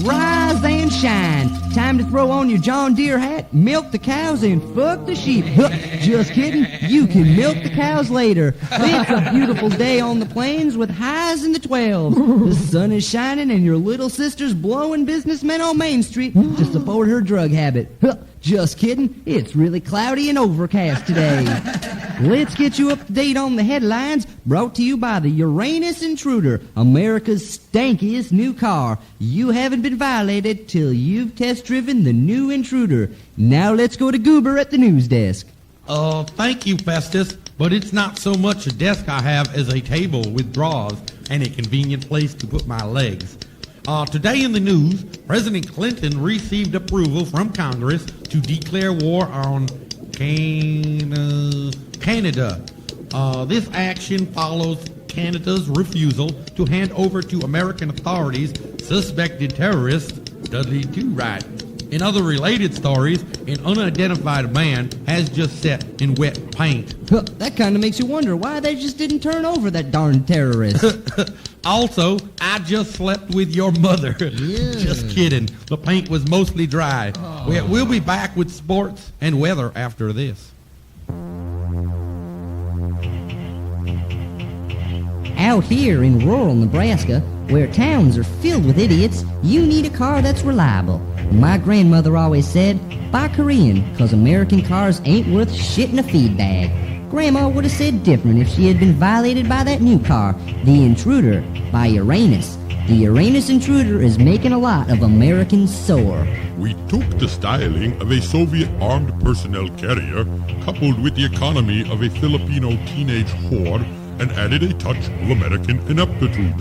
Rise and shine. Time to throw on your John Deere hat, milk the cows, and fuck the sheep. Just kidding. You can milk the cows later. It's a beautiful day on the plains with highs in the 12s. The sun is shining and your little sister's blowing businessmen on Main Street to support her drug habit. Just kidding. It's really cloudy and overcast today. Let's get you up to date on the headlines, brought to you by the Uranus Intruder, America's stankiest new car. You haven't been violated till you've test-driven the new Intruder. Now let's go to Goober at the news desk. Thank you, Festus, but it's not so much a desk I have as a table with drawers and a convenient place to put my legs. Today in the news, President Clinton received approval from Congress to declare war on Canada. This action follows Canada's refusal to hand over to American authorities suspected terrorist Dudley Do-Right. In other related stories, an unidentified man has just set in wet paint. That kind of makes you wonder why they just didn't turn over that darn terrorist. Also, I just slept with your mother. Yeah. Just kidding. The paint was mostly dry. Oh. We'll be back with sports and weather after this. Out here in rural Nebraska, where towns are filled with idiots, you need a car that's reliable. My grandmother always said, buy Korean, 'cause American cars ain't worth shit in a feed bag. Grandma would have said different if she had been violated by that new car, the Intruder, by Uranus. The Uranus Intruder is making a lot of Americans sore. We took the styling of a Soviet armed personnel carrier, coupled with the economy of a Filipino teenage whore, and added a touch of American ineptitude.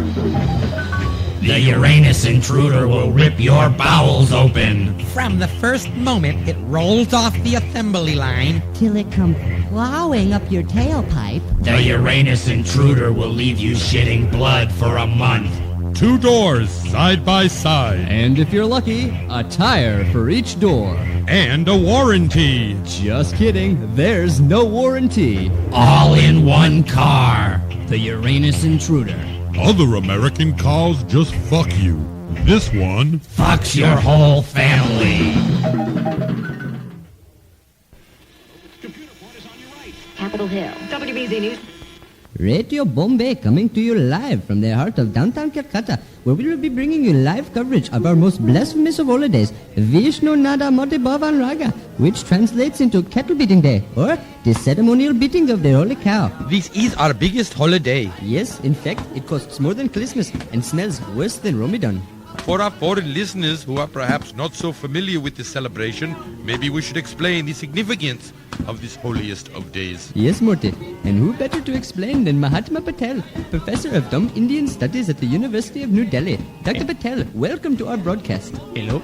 The Uranus Intruder will rip your bowels open. From the first moment it rolls off the assembly line, Till it comes plowing up your tailpipe. The Uranus Intruder will leave you shitting blood for a month. 2 doors, side by side. And if you're lucky, a tire for each door. And a warranty. Just kidding, there's no warranty. All in one car. The Uranus Intruder. Other American cars just fuck you. This one Fucks your whole family. Capitol Hill. WBZ News. Radio Bombay coming to you live from the heart of downtown Calcutta, where we will be bringing you live coverage of our most blasphemous of holidays, Vishnu Nada Mati Bhavan Raga, which translates into cattle beating day, or the ceremonial beating of the holy cow. this is our biggest holiday. Yes, in fact, it costs more than Christmas and smells worse than Ramadan. For our foreign listeners who are perhaps not so familiar with this celebration, maybe we should explain the significance of this holiest of days. Yes, Murti, and who better to explain than Mahatma Patel, Professor of Dumb Indian Studies at the University of New Delhi. Dr. Patel, welcome to our broadcast. Hello?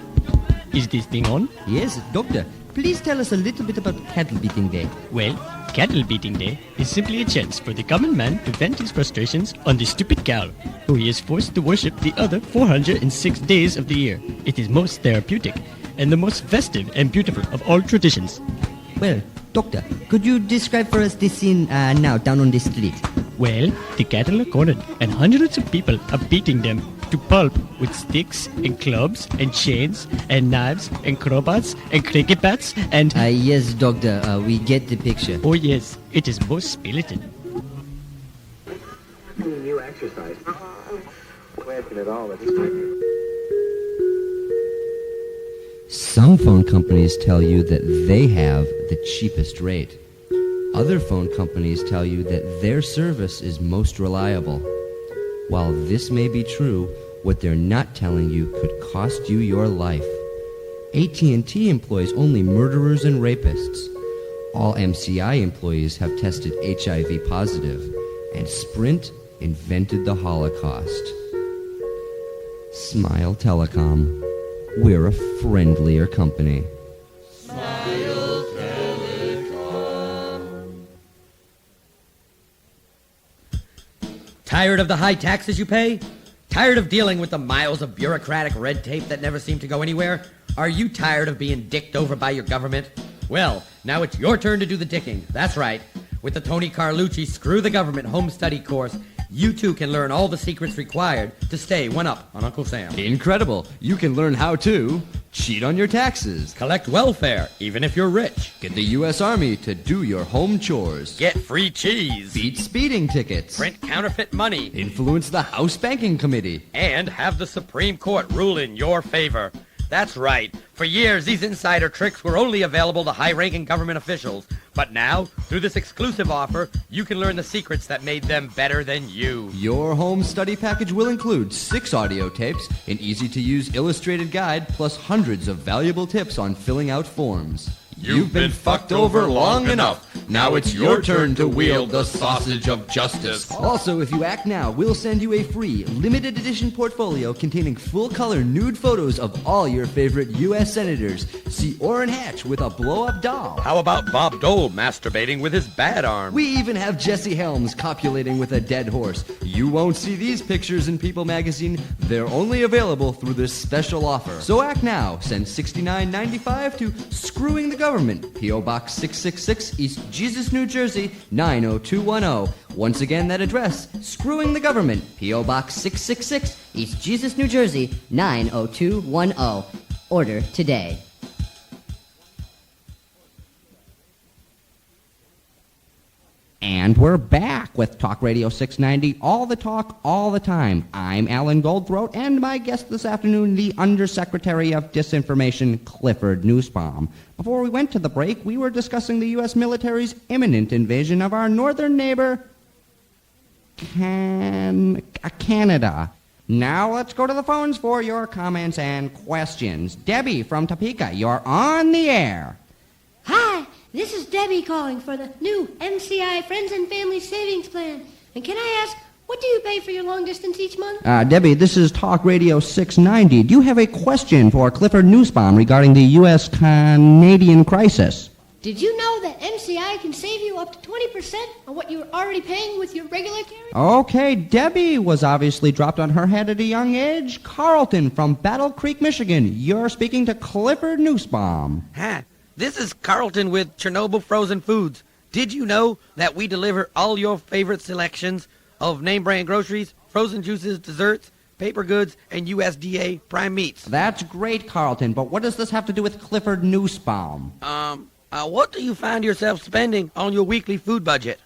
Is this thing on? Yes, Doctor, please tell us a little bit about Cattle Beating Day. Well, Cattle Beating Day is simply a chance for the common man to vent his frustrations on the stupid cow, who he is forced to worship the other 406 days of the year. It is most therapeutic and the most festive and beautiful of all traditions. Well, Doctor, could you describe for us this scene now down on the street? Well, the cattle are cornered and hundreds of people are beating them to pulp with sticks and clubs and chains and knives and crowbars and cricket bats and... Yes, Doctor, we get the picture. Oh yes, it is most spirited. New exercise. Question at all. Some phone companies tell you that they have the cheapest rate. Other phone companies tell you that their service is most reliable. While this may be true, what they're not telling you could cost you your life. AT&T employs only murderers and rapists. All MCI employees have tested HIV positive, and Sprint invented the Holocaust. Smile Telecom. We're a friendlier company. Smile Telecom. Tired of the high taxes you pay? Tired of dealing with the miles of bureaucratic red tape that never seem to go anywhere? Are you tired of being dicked over by your government? Well, now it's your turn to do the dicking. That's right. With the Tony Carlucci Screw the Government Home Study course, you too can learn all the secrets required to stay one up on Uncle Sam. Incredible. You can learn how to cheat on your taxes, Collect welfare, even if you're rich. get the U.S. Army to do your home chores, Get free cheese. beat speeding tickets, Print counterfeit money. influence the House Banking Committee. And have the Supreme Court rule in your favor. That's right. For years, these insider tricks were only available to high-ranking government officials. But now, through this exclusive offer, you can learn the secrets that made them better than you. Your home study package will include 6 audio tapes, an easy-to-use illustrated guide, plus hundreds of valuable tips on filling out forms. You've been fucked over long enough. Now it's your turn to wield the sausage of justice. Also, if you act now, we'll send you a free, limited edition portfolio containing full-color nude photos of all your favorite U.S. senators. See Orrin Hatch with a blow-up doll. How about Bob Dole masturbating with his bad arm? We even have Jesse Helms copulating with a dead horse. You won't see these pictures in People magazine. They're only available through this special offer. So act now. Send $69.95 to Screwing the Government, P.O. Box 666, East Jesus, New Jersey, 90210. Once again, that address, Screwing the Government, P.O. Box 666, East Jesus, New Jersey, 90210. Order today. And we're back with Talk Radio 690, all the talk, all the time. I'm Alan Goldthroat, and my guest this afternoon, the Undersecretary of Disinformation, Clifford Nussbaum. Before we went to the break, we were discussing the U.S. military's imminent invasion of our northern neighbor, Canada. Now let's go to the phones for your comments and questions. Debbie from Topeka, you're on the air. Hi, this is Debbie calling for the new MCI Friends and Family Savings Plan. And can I ask, what do you pay for your long distance each month? Debbie, this is Talk Radio 690. Do you have a question for Clifford Nussbaum regarding the U.S.-Canadian crisis? Did you know that MCI can save you up to 20% on what you're already paying with your regular carrier? Okay, Debbie was obviously dropped on her head at a young age. Carlton from Battle Creek, Michigan. You're speaking to Clifford Nussbaum. Hi, this is Carlton with Chernobyl Frozen Foods. Did you know that we deliver all your favorite selections of name brand groceries, frozen juices, desserts, paper goods, and USDA prime meats? That's great, Carlton, but what does this have to do with Clifford Nussbaum? What do you find yourself spending on your weekly food budget?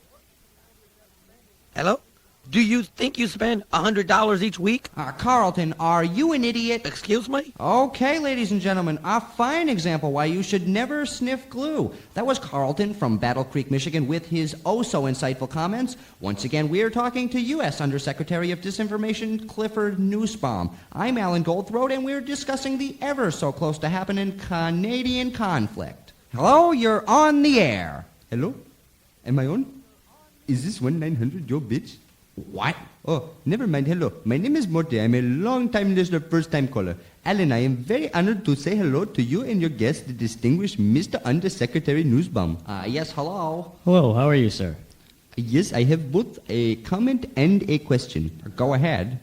Hello? Do you think you spend $100 each week? Carlton, are you an idiot? Excuse me? Okay, ladies and gentlemen, a fine example why you should never sniff glue. That was Carlton from Battle Creek, Michigan with his oh-so-insightful comments. Once again, we're talking to U.S. Undersecretary of Disinformation, Clifford Nussbaum. I'm Alan Goldthroat, and we're discussing the ever-so-close-to-happening Canadian conflict. Hello, you're on the air. Hello? Am I on? Is this 1-900 your bitch? What? Oh, never mind. Hello. My name is Morty. I'm a long-time listener, first-time caller. Alan, I am very honored to say hello to you and your guest, the distinguished Mr. Undersecretary Nussbaum. Yes, hello. Hello, how are you, sir? Yes, I have both a comment and a question. Go ahead.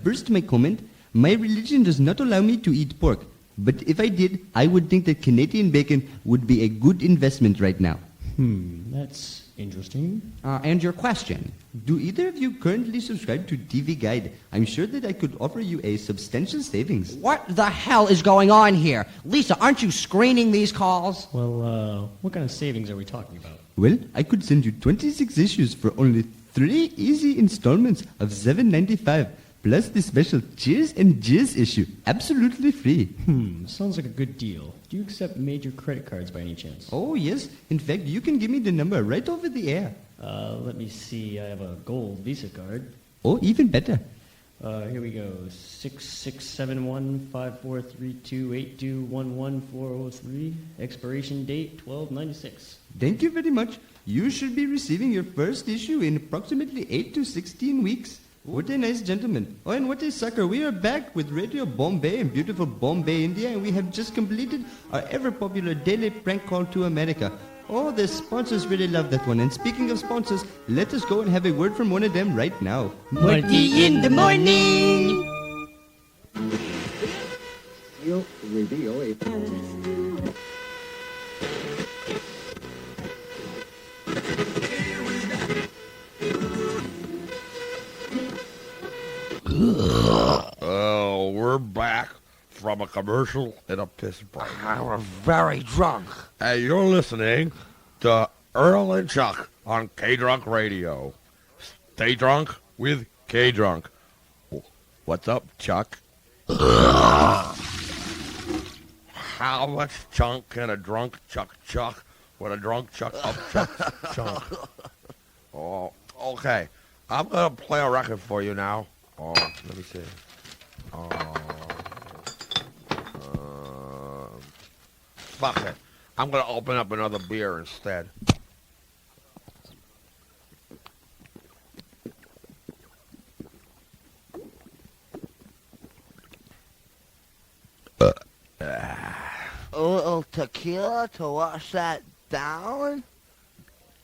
First, my comment. My religion does not allow me to eat pork. But if I did, I would think that Canadian bacon would be a good investment right now. That's interesting. And your question. Do either of you currently subscribe to TV Guide? I'm sure that I could offer you a substantial savings. What the hell is going on here? Lisa, aren't you screening these calls? Well, what kind of savings are we talking about? Well, I could send you 26 issues for only 3 easy installments of $7.95. Plus the special Cheers and Jizz issue. Absolutely free. Sounds like a good deal. Do you accept major credit cards by any chance? Oh, yes. In fact, you can give me the number right over the air. Let me see. I have a gold Visa card. Oh, even better. Here we go. 6671543282111403. Expiration date 1296. Thank you very much. You should be receiving your first issue in approximately 8 to 16 weeks. What a nice gentleman. Oh, and what a sucker. We are back with Radio Bombay in beautiful Bombay, India, and we have just completed our ever-popular daily prank call to America. Oh, the sponsors really love that one. And speaking of sponsors, let us go and have a word from one of them right now. Morty in the morning. You'll reveal a... we're back from a commercial and a piss break. I'm very drunk. And you're listening to Earl and Chuck on K-Drunk Radio. Stay drunk with K-Drunk. What's up, Chuck? How much chunk can a drunk chuck when a drunk chuck up chunk? Oh, okay. I'm going to play a record for you now. Oh, let me see. Fuck it. I'm going to open up another beer instead. A little tequila to wash that down?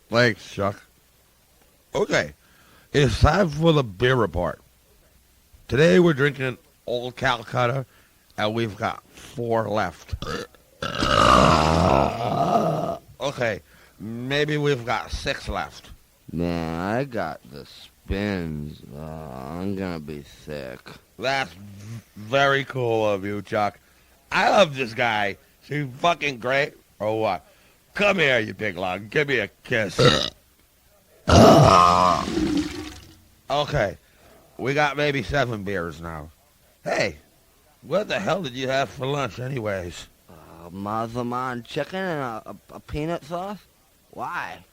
Thanks, Chuck. Okay, it's time for the beer report. Today we're drinking Old Calcutta, and we've got 4 left. Okay, maybe we've got 6 left. Man, I got the spins. I'm gonna be sick. That's very cool of you, Chuck. I love this guy. Is he fucking great, or what? Come here, you big lug. Give me a kiss. Okay, we got maybe 7 beers now. Hey, what the hell did you have for lunch anyways? Mazamon chicken and a peanut sauce? Why?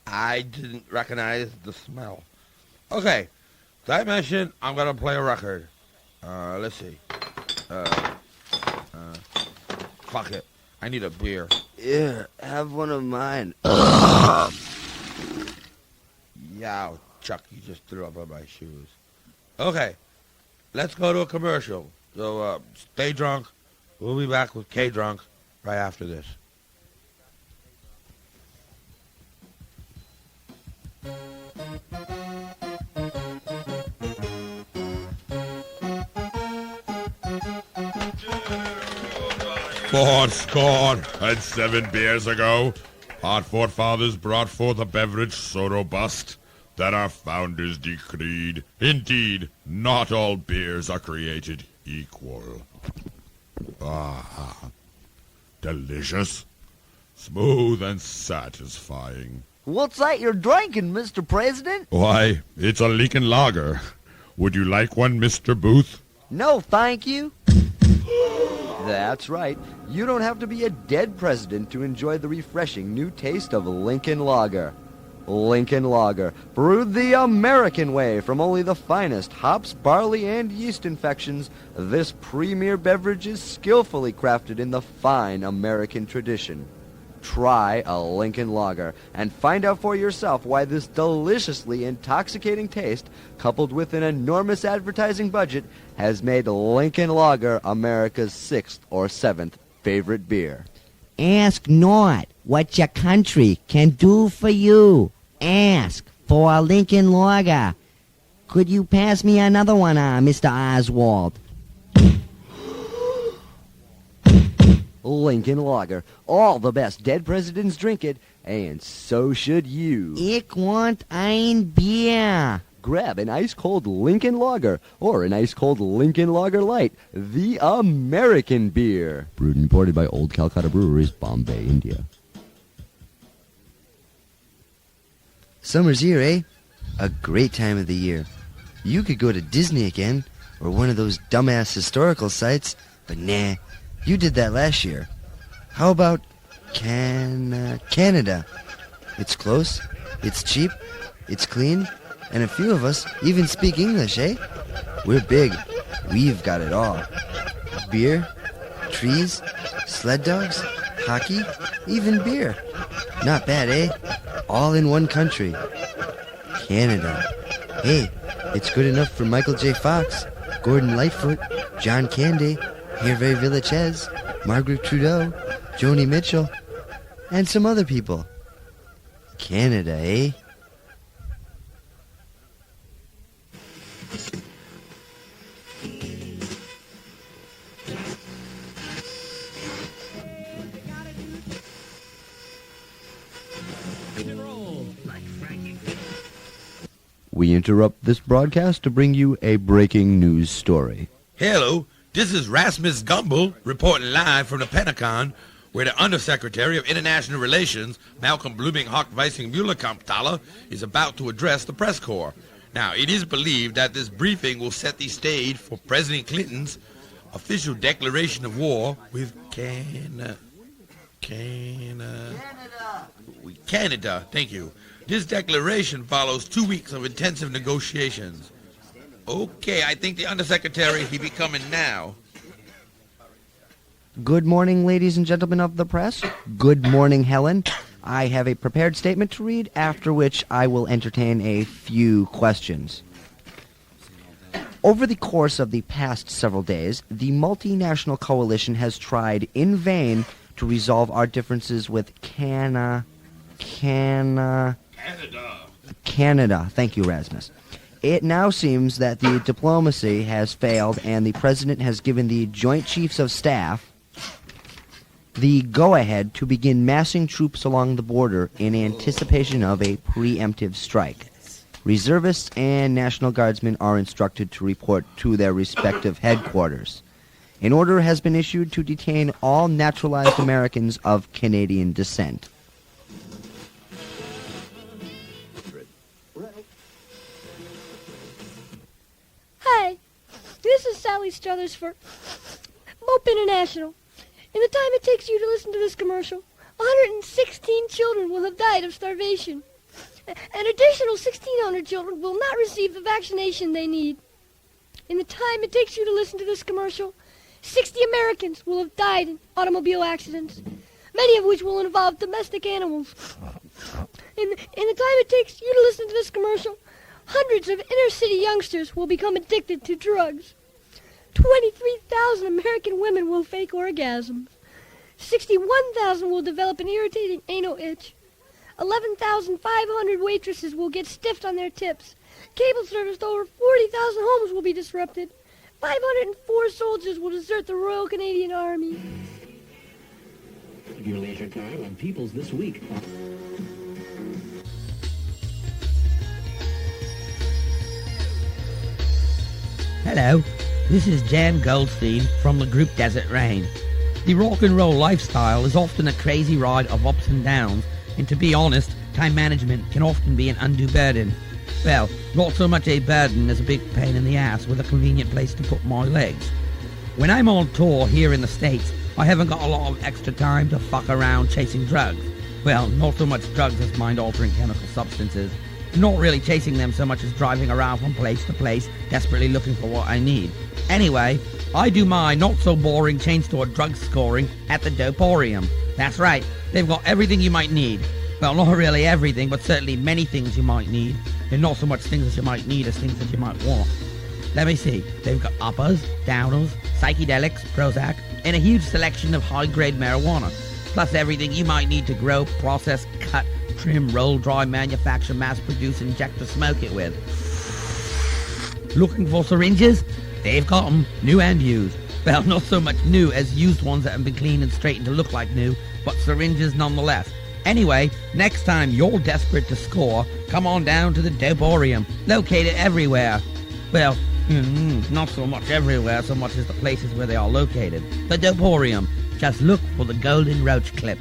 I didn't recognize the smell. Okay, did I mention I'm going to play a record? Let's see. Fuck it. I need a beer. Yeah, have one of mine. Yow, Chuck, you just threw up on my shoes. Okay, let's go to a commercial. So, stay drunk. We'll be back with K-Drunk right after this. Fourscore and 7 beers ago, our forefathers brought forth a beverage so robust that our founders decreed, indeed, not all beers are created equal. Ah, delicious, smooth and satisfying. What's that you're drinking, Mr. President? Why, it's a Lincoln Lager. Would you like one, Mr. Booth? No, thank you. That's right. You don't have to be a dead president to enjoy the refreshing new taste of Lincoln Lager. Lincoln Lager, brewed the American way from only the finest hops, barley, and yeast infections, this premier beverage is skillfully crafted in the fine American tradition. Try a Lincoln Lager and find out for yourself why this deliciously intoxicating taste, coupled with an enormous advertising budget, has made Lincoln Lager America's 6th or 7th favorite beer. Ask not what your country can do for you. Ask for a Lincoln Lager. Could you pass me another one, Mr. Oswald? Lincoln Lager. All the best dead presidents drink it, and so should you. Ich want ein Bier. Grab an ice-cold Lincoln Lager or an ice-cold Lincoln Lager Light, the American beer. Brewed and imported by Old Calcutta Breweries, Bombay, India. Summer's here, eh? A great time of the year. You could go to Disney again, or one of those dumbass historical sites, but nah, you did that last year. How about Canada? It's close, it's cheap, it's clean, and a few of us even speak English, eh? We're big. We've got it all. Beer, trees, sled dogs, hockey, even beer. Not bad, eh? All in one country. Canada. Hey, it's good enough for Michael J. Fox, Gordon Lightfoot, John Candy, Hervé Villachez, Margaret Trudeau, Joni Mitchell, and some other people. Canada, eh? We interrupt this broadcast to bring you a breaking news story. Hello, This is Rasmus Gumbel reporting live from the Pentagon, where the Undersecretary of International Relations, Malcolm Blooming Hock Weissing Mueller-Kampthaler, is about to address the press corps. Now, it is believed that this briefing will set the stage for President Clinton's official declaration of war with Canada. Thank you. This declaration follows 2 weeks of intensive negotiations. Okay, I think the Undersecretary, he be coming now. Good morning, ladies and gentlemen of the press. Good morning, Helen. I have a prepared statement to read, after which I will entertain a few questions. Over the course of the past several days, the multinational coalition has tried in vain to resolve our differences with Canada. Thank you, Rasmus. It now seems that the diplomacy has failed and the President has given the Joint Chiefs of Staff the go-ahead to begin massing troops along the border in anticipation of a preemptive strike. Reservists and National Guardsmen are instructed to report to their respective headquarters. An order has been issued to detain all naturalized Americans of Canadian descent. Hi, this is Sally Struthers for Mope International. In the time it takes you to listen to this commercial, 116 children will have died of starvation. An additional 1,600 children will not receive the vaccination they need. In the time it takes you to listen to this commercial, 60 Americans will have died in automobile accidents, many of which will involve domestic animals. In the time it takes you to listen to this commercial, hundreds of inner-city youngsters will become addicted to drugs. 23,000 American women will fake orgasms. 61,000 will develop an irritating anal itch. 11,500 waitresses will get stiffed on their tips. Cable service to over 40,000 homes will be disrupted. 504 soldiers will desert the Royal Canadian Army. Your leisure time on People's This Week. Hello, this is Jan Goldstein from the group Desert Rain. The rock and roll lifestyle is often a crazy ride of ups and downs, and to be honest, time management can often be an undue burden. Well, not so much a burden as a big pain in the ass with a convenient place to put my legs. When I'm on tour here in the States, I haven't got a lot of extra time to fuck around chasing drugs. Well, not so much drugs as mind-altering chemical substances. Not really chasing them so much as driving around from place to place, desperately looking for what I need. Anyway, I do my not-so-boring chain store drug scoring at the Doporium. That's right, they've got everything you might need. Well, not really everything, but certainly many things you might need. And not so much things that you might need as things that you might want. Let me see, they've got uppers, downers, psychedelics, Prozac, and a huge selection of high-grade marijuana. Plus everything you might need to grow, process, cut, trim, roll, dry, manufacture, mass produce, inject, or smoke it with. Looking for syringes? They've got them, new and used. Well, not so much new as used ones that have been cleaned and straightened to look like new, but syringes nonetheless. Anyway, next time you're desperate to score, come on down to the Doporium, located everywhere. Well, not so much everywhere, so much as the places where they are located. The Doporium. Just look for the golden roach clip.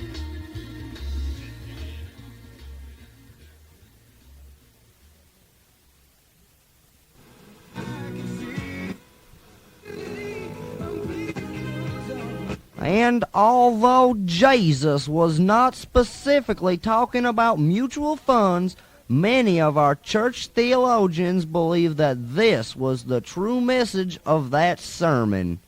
And although Jesus was not specifically talking about mutual funds, many of our church theologians believe that this was the true message of that sermon.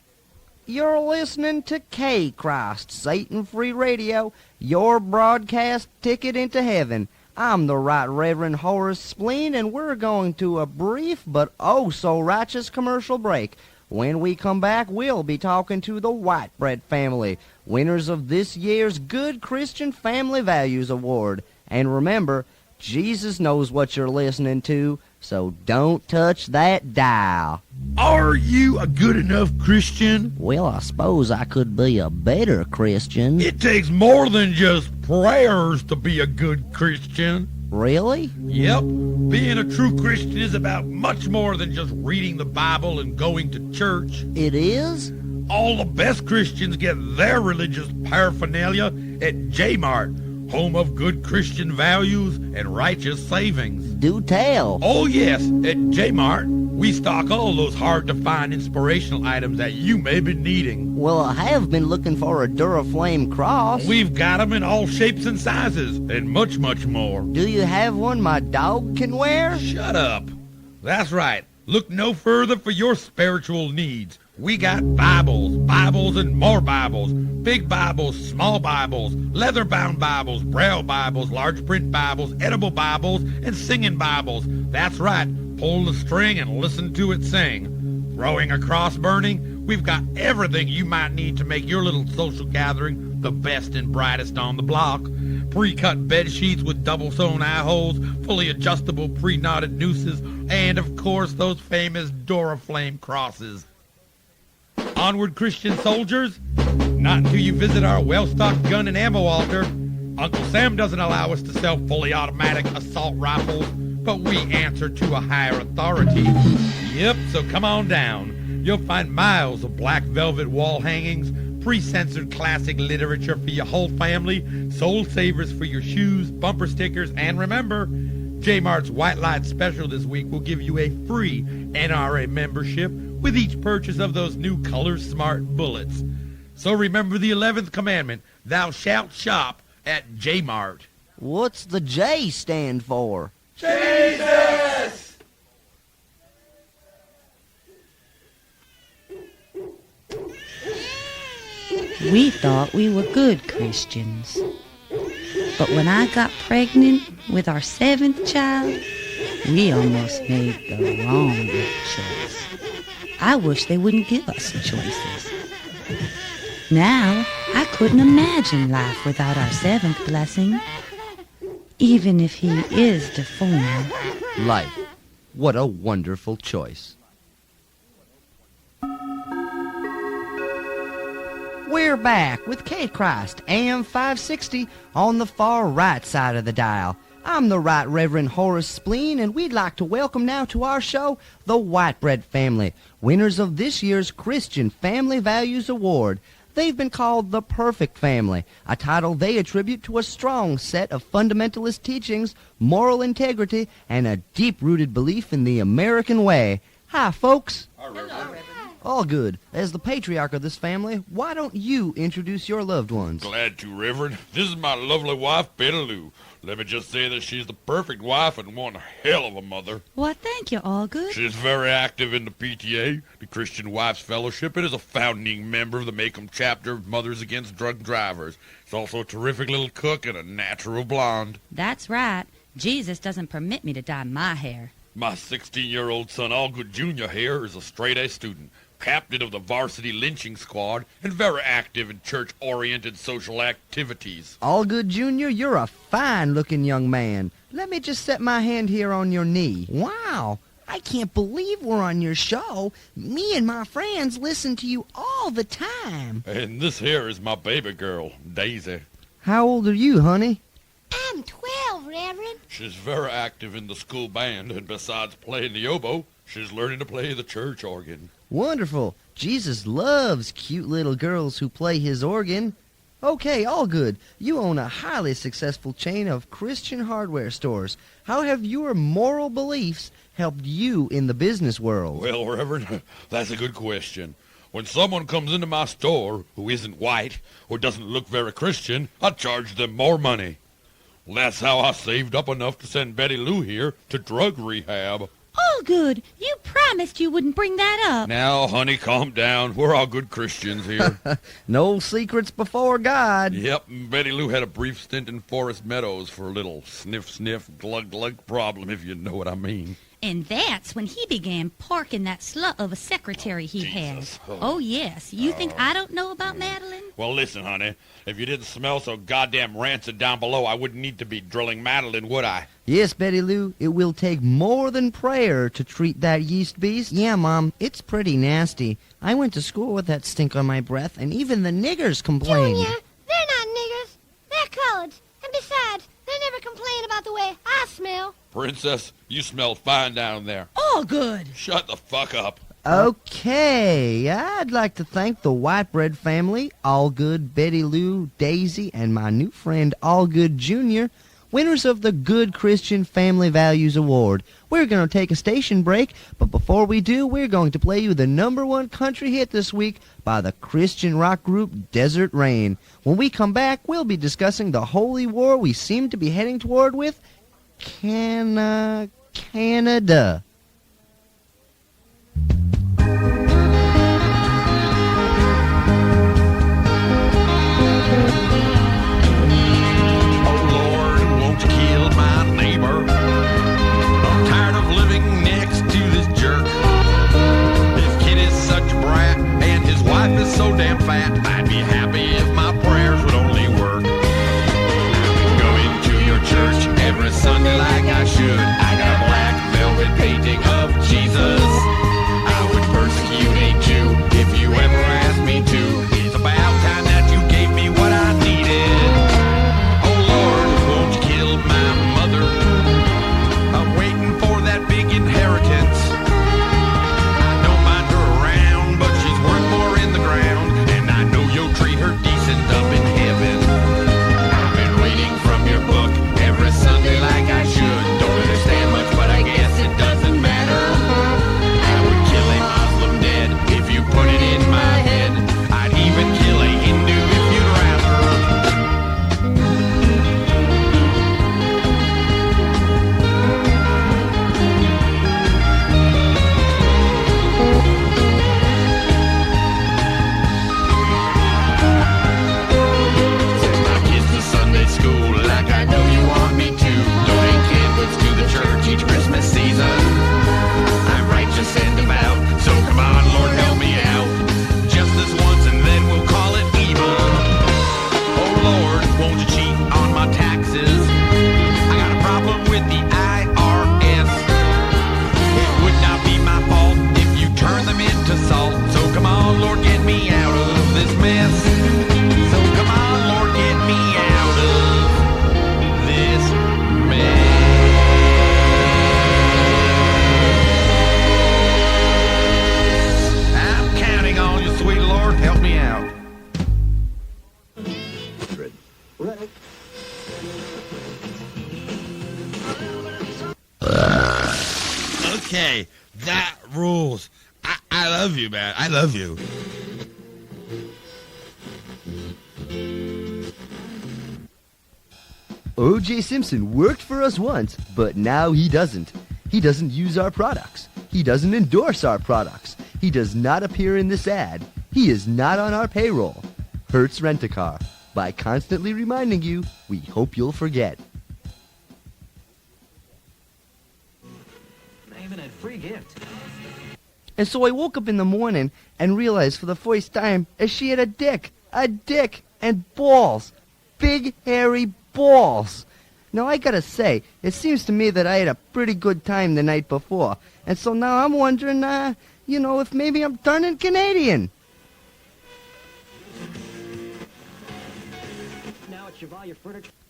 You're listening to K-Christ, Satan-Free Radio, your broadcast ticket into heaven. I'm the Right Reverend Horace Spleen, and we're going to a brief but oh-so-righteous commercial break. When we come back, we'll be talking to the Whitebread family, winners of this year's Good Christian Family Values Award. And remember, Jesus knows what you're listening to, so don't touch that dial. Are you a good enough Christian? Well, I suppose I could be a better Christian. It takes more than just prayers to be a good Christian. Really? Yep. Being a true Christian is about much more than just reading the Bible and going to church. It is? All the best Christians get their religious paraphernalia at J-Mart, home of good Christian values and righteous savings. Do tell. Oh yes, at J-Mart, we stock all those hard-to-find inspirational items that you may be needing. Well, I have been looking for a Duraflame cross. We've got them in all shapes and sizes, and much, much more. Do you have one my dog can wear? Shut up. That's right. Look no further for your spiritual needs. We got Bibles and more Bibles, big Bibles, small Bibles, leather-bound Bibles, Braille Bibles, large print Bibles, edible Bibles, and singing Bibles. That's right. Pull the string and listen to it sing. Throwing a cross burning, we've got everything you might need to make your little social gathering the best and brightest on the block. Pre-cut bed sheets with double-sewn eye holes, fully adjustable pre-knotted nooses, and, of course, those famous Duraflame crosses. Onward, Christian soldiers. Not until you visit our well-stocked gun and ammo altar. Uncle Sam doesn't allow us to sell fully automatic assault rifles, but we answer to a higher authority. Yep, so come on down. You'll find miles of black velvet wall hangings, pre-censored classic literature for your whole family, soul savers for your shoes, bumper stickers, and remember, J-Mart's White Light Special this week will give you a free NRA membership with each purchase of those new Color Smart bullets. So remember the 11th commandment, thou shalt shop at J-Mart. What's the J stand for? Jesus! We thought we were good Christians. But when I got pregnant with our 7th child, we almost made the wrong choice. I wish they wouldn't give us choices. Now, I couldn't imagine life without our 7th blessing, even if he is deformed. Life. What a wonderful choice. We're back with Kate Christ, AM 560, on the far right side of the dial. I'm the Right Reverend Horace Spleen, and we'd like to welcome now to our show the Whitebread family, winners of this year's Christian Family Values Award. They've been called the Perfect Family, a title they attribute to a strong set of fundamentalist teachings, moral integrity, and a deep-rooted belief in the American way. Hi, folks. Hello, Reverend. All good. As the patriarch of this family, why don't you introduce your loved ones? Glad to, Reverend. This is my lovely wife, Betty Lou. Let me just say that she's the perfect wife and one hell of a mother. Well, thank you, all good. She's very active in the PTA, the Christian Wives Fellowship, and is a founding member of the Macomb chapter of Mothers Against Drunk Drivers. She's also a terrific little cook and a natural blonde. That's right. Jesus doesn't permit me to dye my hair. My 16-year-old son, Allgood Jr. here, is a straight-A student, captain of the varsity lynching squad, and very active in church-oriented social activities. Allgood Jr., you're a fine-looking young man. Let me just set my hand here on your knee. Wow, I can't believe we're on your show. Me and my friends listen to you all the time. And this here is my baby girl, Daisy. How old are you, honey? I'm 12, Reverend. She's very active in the school band, and besides playing the oboe, she's learning to play the church organ. Wonderful. Jesus loves cute little girls who play his organ. Okay, all good. You own a highly successful chain of Christian hardware stores. How have your moral beliefs helped you in the business world? Well, Reverend, that's a good question. When someone comes into my store who isn't white or doesn't look very Christian, I charge them more money. Well, that's how I saved up enough to send Betty Lou here to drug rehab. All good. You promised you wouldn't bring that up. Now, honey, calm down. We're all good Christians here. No secrets before God. Yep, Betty Lou had a brief stint in Forest Meadows for a little sniff-sniff, glug-glug problem, if you know what I mean. And that's when he began parking that slut of a secretary he has. Oh, yes. You think I don't know about Madeline? Well, listen, honey. If you didn't smell so goddamn rancid down below, I wouldn't need to be drilling Madeline, would I? Yes, Betty Lou, it will take more than prayer to treat that yeast beast. Yeah, Mom, it's pretty nasty. I went to school with that stink on my breath, and even the niggers complained. Junior, they're not niggers. They're colored. And besides, they never complain about the way I smell? Princess, you smell fine down there. All good. Shut the fuck up. Okay, I'd like to thank the Whitebread family, Allgood, Betty Lou, Daisy, and my new friend Allgood Jr., winners of the Good Christian Family Values Award. We're going to take a station break, but before we do, we're going to play you the #1 country hit this week by the Christian rock group Desert Rain. When we come back, we'll be discussing the holy war we seem to be heading toward with Canada. Life is so damn fat, I'd be happy if my prayers would only work. Going to your church every Sunday like I should. I got a black velvet painting of Jesus. I would persecute a Jew if you ever asked me to. It's about time that you gave me what I needed. Oh Lord, won't you kill my mother? I'm waiting for that big inheritance. Up in heaven, I've been reading from your book every Sunday like I should. Don't understand much, but I guess it doesn't matter. I would kill a Muslim dead if you put it in my head. I'd even kill a Hindu if you'd rather. School like I know you want me to. Donate candles to the church each Christmas season. I'm righteous and devout, so come on, Lord, help me out. Just this once and then we'll call it even. Oh Lord, won't you cheat on my taxes? I got a problem with the IRS. It would not be my fault if you turn them into salt. So come on, Lord, get me out of this mess. So come on, Lord, get me out of this mess. I'm counting on you, sweet Lord. Help me out. Okay, that rules. I love you, man. I love you. O.J. Simpson worked for us once, but now he doesn't. He doesn't use our products. He doesn't endorse our products. He does not appear in this ad. He is not on our payroll. Hertz Rent-A-Car. By constantly reminding you, we hope you'll forget. Even a free gift. And so I woke up in the morning and realized for the first time that she had a dick and balls. Big, hairy balls. Now, I gotta say, it seems to me that I had a pretty good time the night before. And so now I'm wondering, if maybe I'm turning Canadian.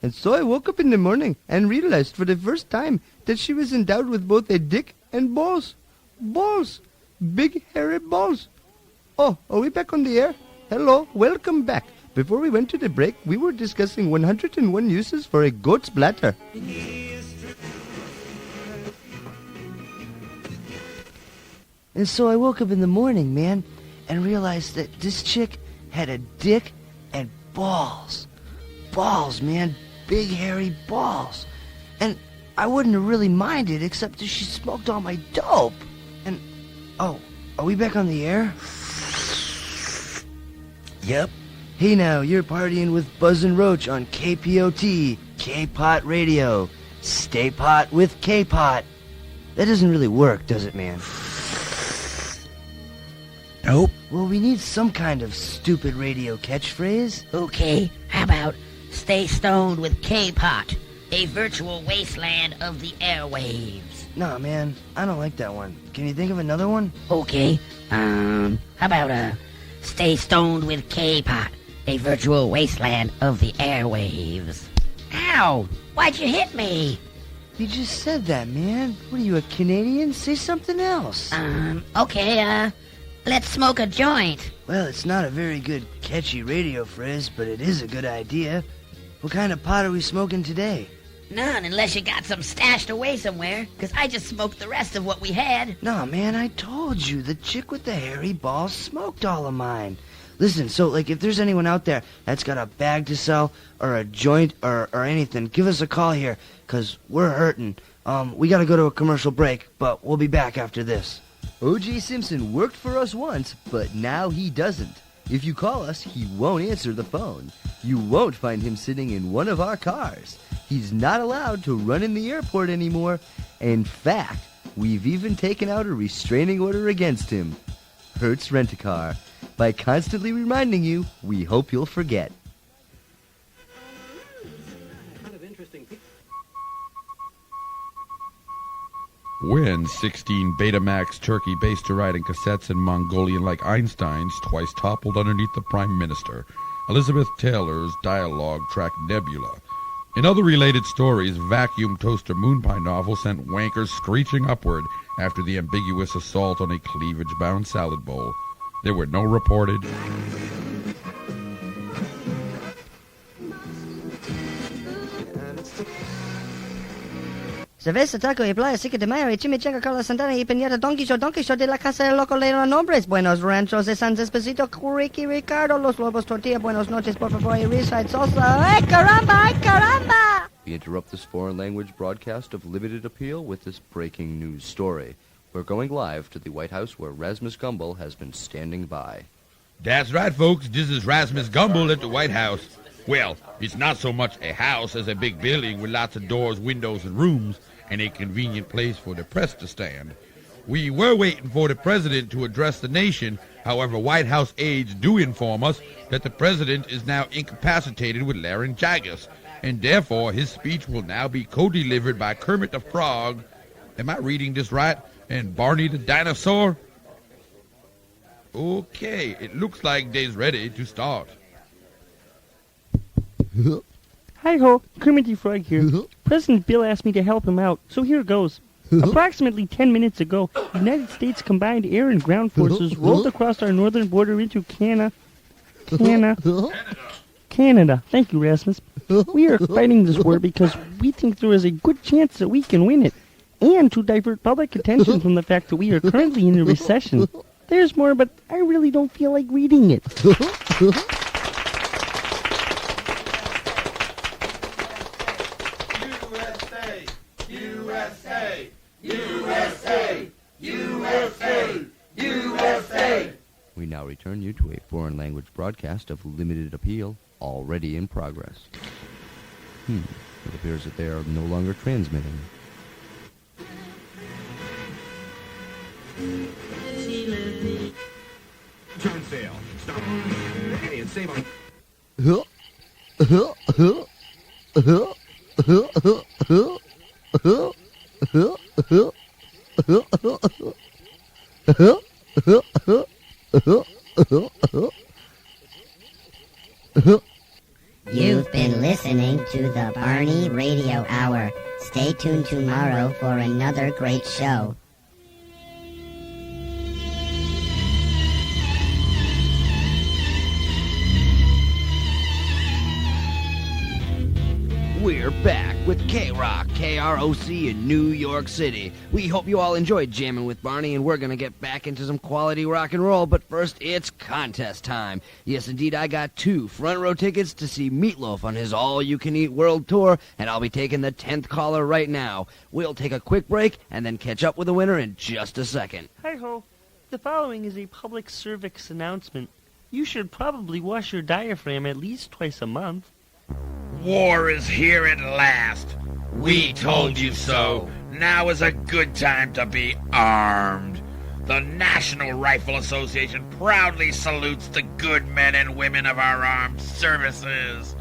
And so I woke up in the morning and realized for the first time that she was endowed with both a dick and balls. Balls. Big, hairy balls. Oh, are we back on the air? Hello, welcome back. Before we went to the break, we were discussing 101 uses for a goat's bladder. And so I woke up in the morning, man, and realized that this chick had a dick and balls. Balls, man. Big, hairy balls. And I wouldn't have really minded except that she smoked all my dope. And, oh, are we back on the air? Yep. Hey now, you're partying with Buzz and Roach on KPOT, K-Pot Radio. Stay pot with K-Pot. That doesn't really work, does it, man? Nope. Well, we need some kind of stupid radio catchphrase. Okay, how about stay stoned with K-Pot, a virtual wasteland of the airwaves? Nah, man, I don't like that one. Can you think of another one? Okay, how about stay stoned with K-Pot, a virtual wasteland of the airwaves? Ow! Why'd you hit me? You just said that, man. What are you, a Canadian? Say something else. Okay, let's smoke a joint. Well, it's not a very good, catchy radio phrase, but it is a good idea. What kind of pot are we smoking today? None, unless you got some stashed away somewhere, because I just smoked the rest of what we had. No, man, I told you. The chick with the hairy balls smoked all of mine. Listen, so, if there's anyone out there that's got a bag to sell or a joint or anything, give us a call here, because we're hurting. We got to go to a commercial break, but we'll be back after this. O.J. Simpson worked for us once, but now he doesn't. If you call us, he won't answer the phone. You won't find him sitting in one of our cars. He's not allowed to run in the airport anymore. In fact, we've even taken out a restraining order against him. Hertz Rent-A-Car. By constantly reminding you, we hope you'll forget. When 16 Betamax turkey based riding cassettes and Mongolian like Einsteins twice toppled underneath the Prime Minister, Elizabeth Taylor's dialogue track Nebula. In other related stories, vacuum toaster moonpie novel sent wankers screeching upward after the ambiguous assault on a cleavage-bound salad bowl. There were no reported... Cerveza, taco y playa, chica de mayo y chimichanga con la sandana y piñata, Don Quijote de la casa de loco de los nombres. Buenos ranchos de San Despacito, Ricky Ricardo, Los Lobos Tortilla, buenos noches, por favor, y Riverside Salsa. ¡Ay, caramba, ay, caramba! We interrupt this foreign language broadcast of limited appeal with this breaking news story. We're going live to the White House where Rasmus Gumble has been standing by. That's right, folks. This is Rasmus Gumble at the White House. Well, it's not so much a house as a big building with lots of doors, windows, and rooms, and a convenient place for the press to stand. We were waiting for the president to address the nation. However, White House aides do inform us that the president is now incapacitated with laryngitis, and therefore his speech will now be co-delivered by Kermit the Frog. Am I reading this right? And Barney the Dinosaur? Okay, it looks like they's ready to start. Hi-ho, Kermit the Frog here. President Bill asked me to help him out, so here goes. Approximately 10 minutes ago, United States combined air and ground forces rolled across our northern border into Canada. Thank you, Rasmus. We are fighting this war because we think there is a good chance that we can win it, and to divert public attention from the fact that we are currently in a recession. There's more, but I really don't feel like reading it. USA! USA! USA! USA! We now return you to a foreign language broadcast of limited appeal, already in progress. It appears that they are no longer transmitting. Turn sale. Stop. Hey, and save on... You've been listening to the Barney Radio Hour. Stay tuned tomorrow for another great show. We're back with K-Rock, KROC in New York City. We hope you all enjoyed jamming with Barney, and we're going to get back into some quality rock and roll. But first, it's contest time. Yes, indeed, I got 2 front-row tickets to see Meatloaf on his all-you-can-eat world tour, and I'll be taking the 10th caller right now. We'll take a quick break and then catch up with the winner in just a second. Hi-ho. The following is a public service announcement. You should probably wash your diaphragm at least twice a month. War is here at last. We told you so. Now is a good time to be armed. The National Rifle Association proudly salutes the good men and women of our armed services.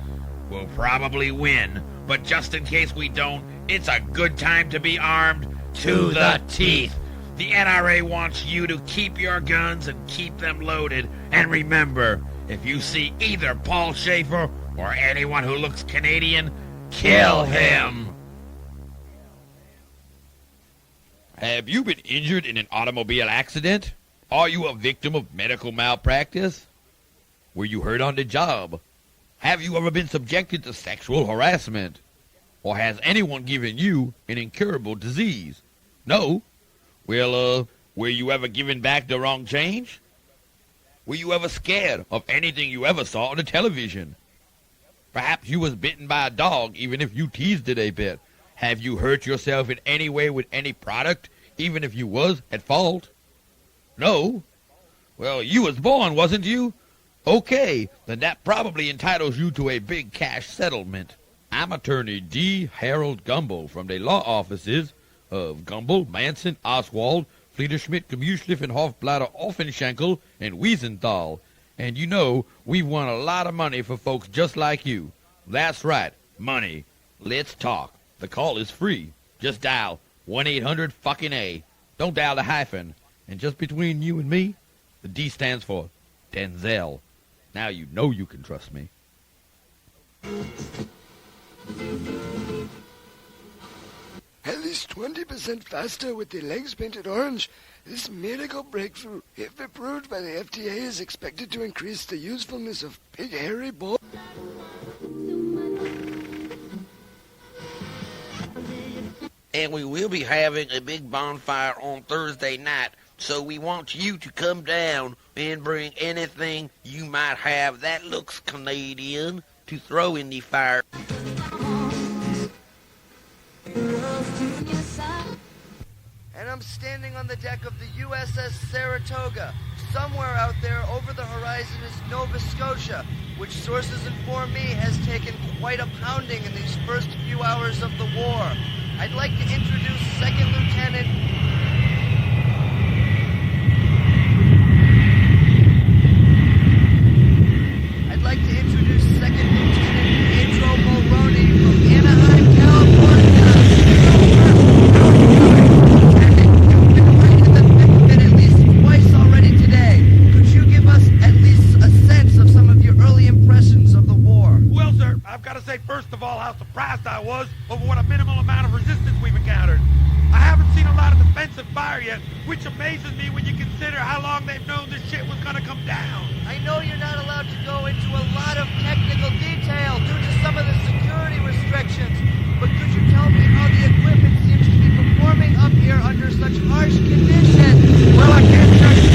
We'll probably win, but just in case we don't, it's a good time to be armed to the teeth. The NRA wants you to keep your guns and keep them loaded. And remember, if you see either Paul Schaefer or anyone who looks Canadian, kill him. Have you been injured in an automobile accident? Are you a victim of medical malpractice? Were you hurt on the job? Have you ever been subjected to sexual harassment? Or has anyone given you an incurable disease? No? Well, were you ever given back the wrong change? Were you ever scared of anything you ever saw on the television? Perhaps you was bitten by a dog even if you teased it a bit. Have you hurt yourself in any way with any product, even if you was at fault? No? Well, you was born, wasn't you? Okay, then that probably entitles you to a big cash settlement. I'm attorney D. Harold Gumble from the law offices of Gumble, Manson, Oswald, Fliederschmidt, Gemüschliff, Hofblatter, Offenschenkel, and Wiesenthal. And you know, we've won a lot of money for folks just like you. That's right, money. Let's talk. The call is free. Just dial 1-800-FUCKING-A. Don't dial the hyphen. And just between you and me, the D stands for Denzel. Now you know you can trust me. At least 20% faster with the legs painted orange. This miracle breakthrough, if approved by the FDA, is expected to increase the usefulness of big hairy balls. And we will be having a big bonfire on Thursday night, so we want you to come down and bring anything you might have that looks Canadian to throw in the fire. And I'm standing on the deck of the USS Saratoga. Somewhere out there over the horizon is Nova Scotia, which sources inform me has taken quite a pounding in these first few hours of the war. I'd like to introduce Second Lieutenant... I'd like to introduce Second Lieutenant Pedro Mulroney from Anaheim, California. At least twice already today. Could you give us at least a sense of some of your early impressions of the war? Well, sir, I've got to say first of all how surprised I was over what a minimal amount of resistance we've encountered. I haven't seen a lot of defensive fire yet, which amazes me when you consider how long they've known this shit was gonna come down. I know you're not allowed to go into a lot of technical detail due to some of the security restrictions, but could you tell me how the equipment seems to be performing up here under such harsh conditions? Well, I can't tell you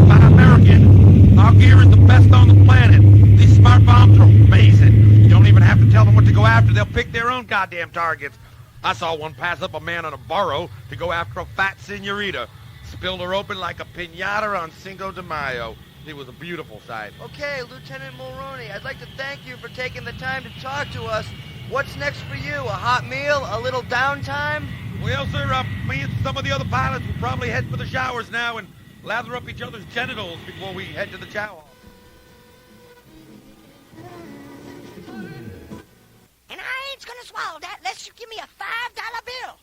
by American. Our gear is the best on the planet. These smart bombs are amazing. You don't even have to tell them what to go after. They'll pick their own goddamn targets. I saw one pass up a man on a burro to go after a fat senorita. Spilled her open like a piñata on Cinco de Mayo. It was a beautiful sight. Okay, Lieutenant Mulroney, I'd like to thank you for taking the time to talk to us. What's next for you? A hot meal? A little downtime? Well, sir, me and some of the other pilots will probably head for the showers now and lather up each other's genitals before we head to the chow hall. And I ain't gonna swallow that unless you give me a $5 bill.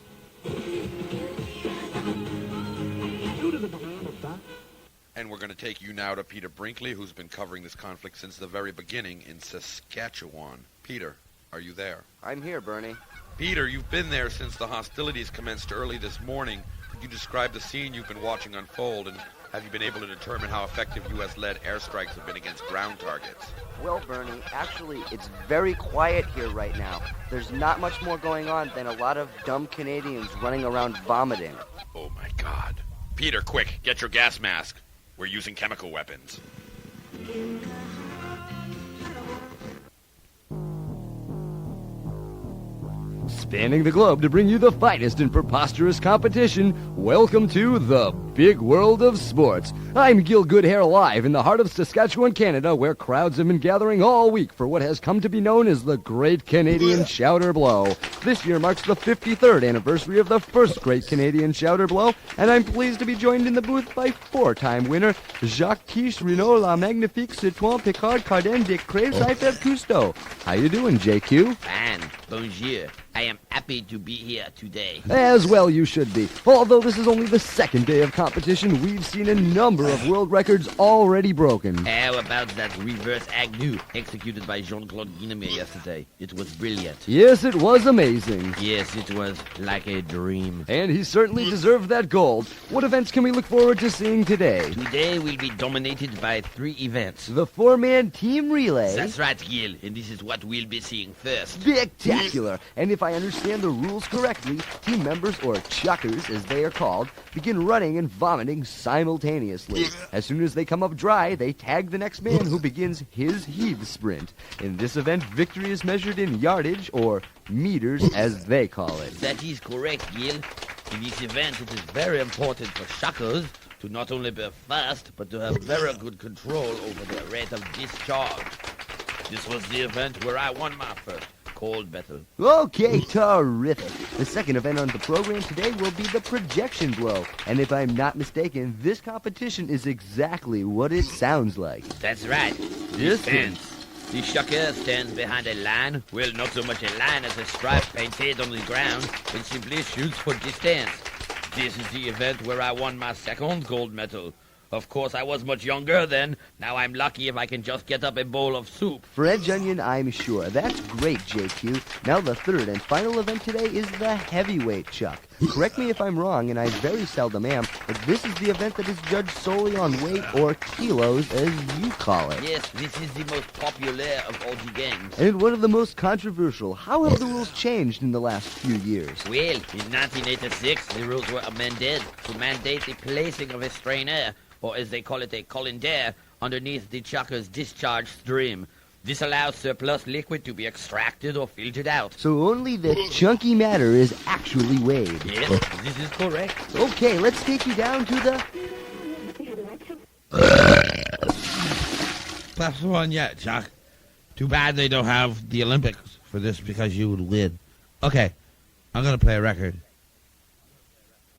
And we're going to take you now to Peter Brinkley, who's been covering this conflict since the very beginning in Saskatchewan. Peter, are you there? I'm here, Bernie. Peter, you've been there since the hostilities commenced early this morning. Could you describe the scene you've been watching unfold, and have you been able to determine how effective U.S.-led airstrikes have been against ground targets? Well, Bernie, actually, it's very quiet here right now. There's not much more going on than a lot of dumb Canadians running around vomiting. Oh, my God. Peter, quick, get your gas mask. We're using chemical weapons. Spanning the globe to bring you the finest in preposterous competition, welcome to the big world of sports. I'm Gil Goodhair live in the heart of Saskatchewan, Canada, where crowds have been gathering all week for what has come to be known as the Great Canadian Chowder Blow. This year marks the 53rd anniversary of the first Great Canadian Chowder Blow, and I'm pleased to be joined in the booth by four-time winner Jacques Quiche Renault La Magnifique Citroën Picard Cardin de Cré Seifert Cousteau. How you doing, JQ? Fine. Bonjour. I am happy to be here today. As well you should be. Although this is only the second day of competition, we've seen a number of world records already broken. How about that reverse agnew executed by Jean-Claude Guillemet yesterday? It was brilliant. Yes, it was amazing. Yes, it was like a dream. And he certainly deserved that gold. What events can we look forward to seeing today? Today we'll be dominated by 3 events. The 4-man team relay. That's right, Gil, and this is what we'll be seeing first. Spectacular! And if I understand the rules correctly, team members, or chuckers as they are called, begin running and vomiting simultaneously. As soon as they come up dry, they tag the next man who begins his heave sprint. In this event, victory is measured in yardage, or meters as they call it. That is correct, Gil. In this event, it is very important for chuckers to not only be fast, but to have very good control over their rate of discharge. This was the event where I won my first cold battle. Okay, terrific. The second event on the program today will be the projection blow. And if I'm not mistaken, this competition is exactly what it sounds like. That's right. Distance. The chucker stands behind a line, well, not so much a line as a stripe painted on the ground, and simply shoots for distance. This is the event where I won my second gold medal. Of course, I was much younger then. Now I'm lucky if I can just get up a bowl of soup. Fred Onion, I'm sure. That's great, JQ. Now the third and final event today is the heavyweight chuck. Correct me if I'm wrong, and I very seldom am, but this is the event that is judged solely on weight, or kilos, as you call it. Yes, this is the most popular of all the games. And one of the most controversial. How have the rules changed in the last few years? Well, in 1986, the rules were amended to mandate the placing of a strainer, or as they call it, a colander, underneath the chucker's discharge stream. This allows surplus liquid to be extracted or filtered out. So only the chunky matter is actually weighed. Yes, this is correct. Okay, let's take you down to the... Best one yet, Chuck. Too bad they don't have the Olympics for this because you would win. Okay, I'm going to play a record.